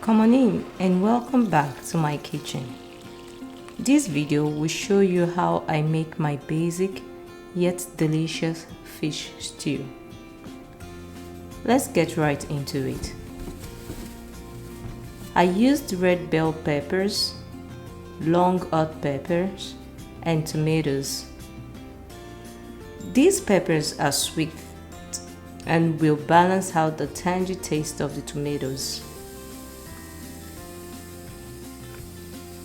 Come on in and welcome back to my kitchen. This video will show you how I make my basic yet delicious fish stew. Let's get right into it. I used red bell peppers, long hot peppers, and tomatoes. These peppers are sweet and will balance out the tangy taste of the tomatoes.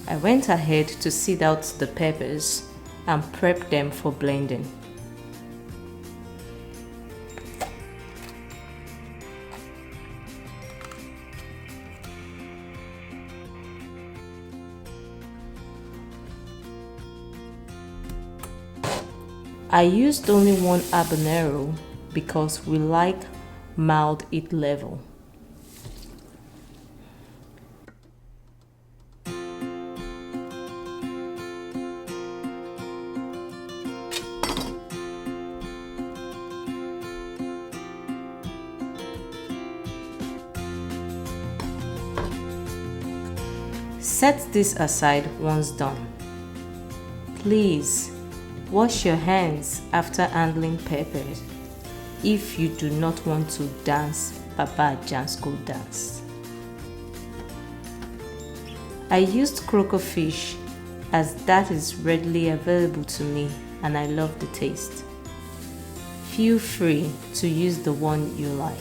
I went ahead to sieve out the peppers and prep them for blending. I used only one habanero because we like mild heat level. Set this aside once done. Please wash your hands after handling peppers if you do not want to dance Papa Ajasco dance. I used Croaker Fish as that is readily available to me and I love the taste. Feel free to use the one you like.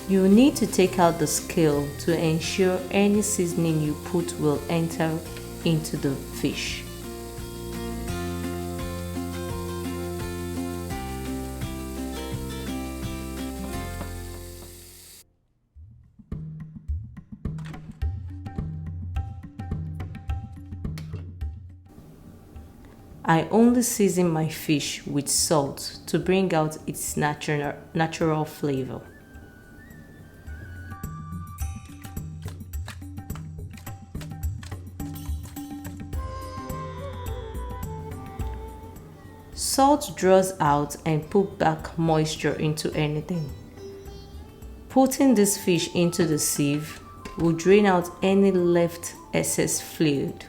You need to take out the scale to ensure any seasoning you put will enter into the fish. I only season my fish with salt to bring out its natural flavor. Salt draws out and puts back moisture into anything. Putting this fish into the sieve will drain out any left excess fluid.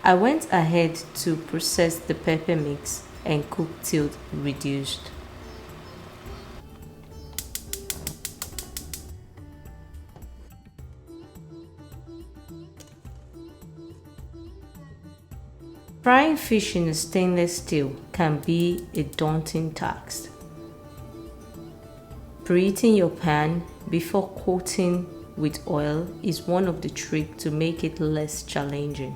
I went ahead to process the pepper mix and cook till reduced. Frying fish in a stainless steel can be a daunting task. Preheating your pan before coating with oil is one of the tricks to make it less challenging.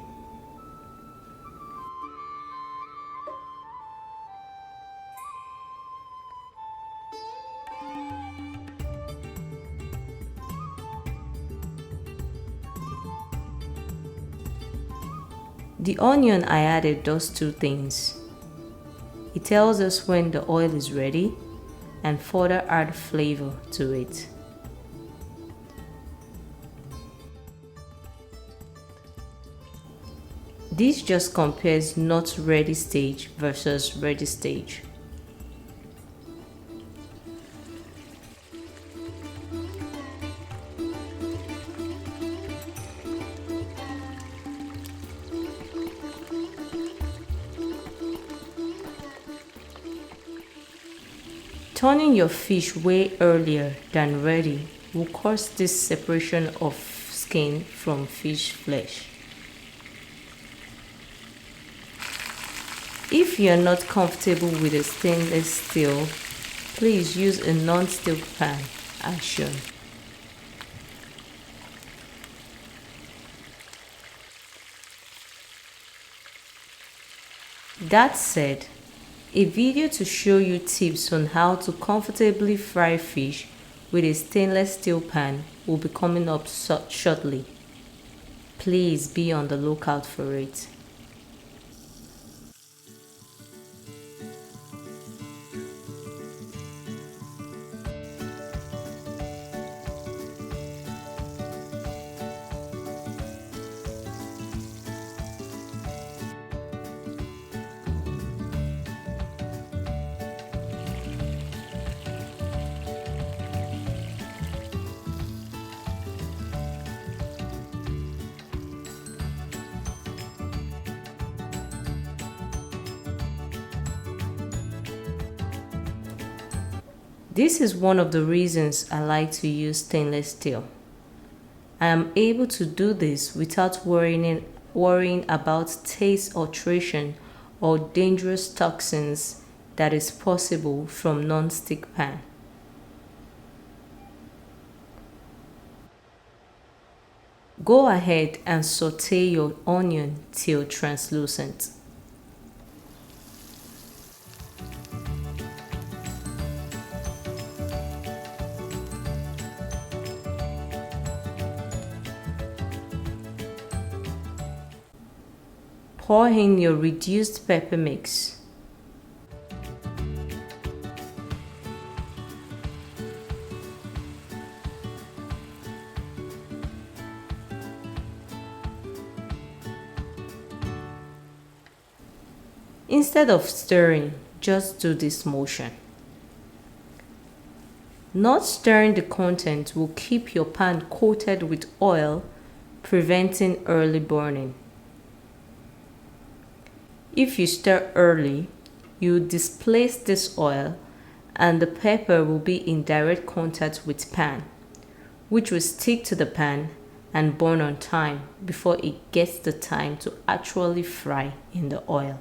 The onion I added does two things. It tells us when the oil is ready and further add flavor to it. This just compares not ready stage versus ready stage. Turning your fish way earlier than ready will cause this separation of skin from fish flesh. If you are not comfortable with a stainless steel, please use a non-stick pan as shown. That said, a video to show you tips on how to comfortably fry fish with a stainless steel pan will be coming up shortly. Please be on the lookout for it. This is one of the reasons I like to use stainless steel. I am able to do this without worrying about taste alteration or dangerous toxins that is possible from non-stick pan. Go ahead and saute your onion till translucent. Pour in your reduced pepper mix. Instead of stirring, just do this motion. Not stirring the content will keep your pan coated with oil, preventing early burning. If you stir early, you displace this oil and the pepper will be in direct contact with pan, which will stick to the pan and burn on time before it gets the time to actually fry in the oil.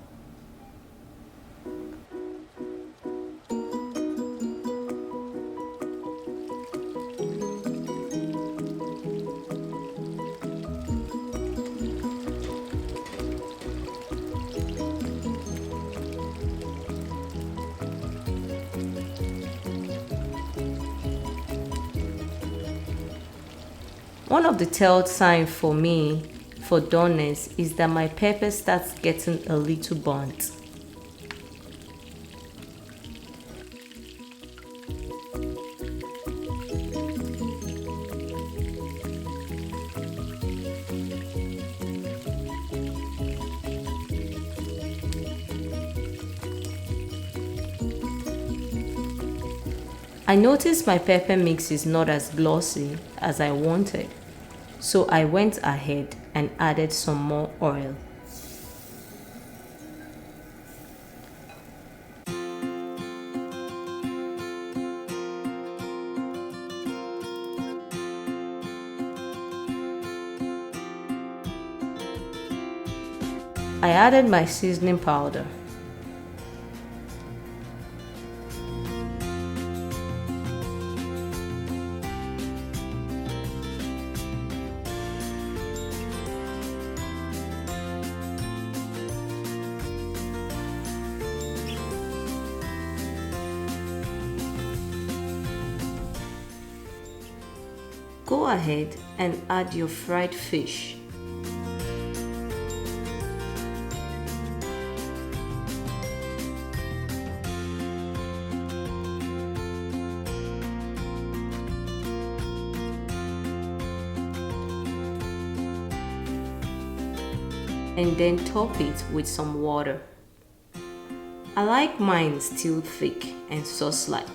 One of the tell signs for me for doneness is that my pepper starts getting a little burnt. I noticed my pepper mix is not as glossy as I wanted, so I went ahead and added some more oil. I added my seasoning powder. Go ahead and add your fried fish. And then top it with some water. I like mine still thick and sauce-like,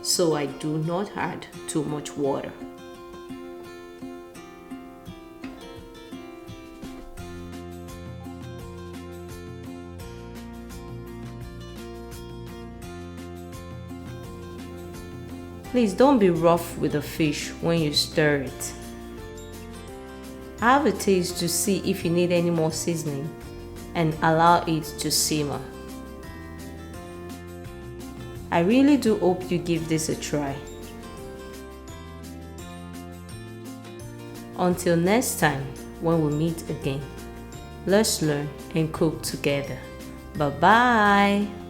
so I do not add too much water. Please don't be rough with the fish when you stir it. Have a taste to see if you need any more seasoning and allow it to simmer. I really do hope you give this a try. Until next time when we meet again, let's learn and cook together. Bye bye.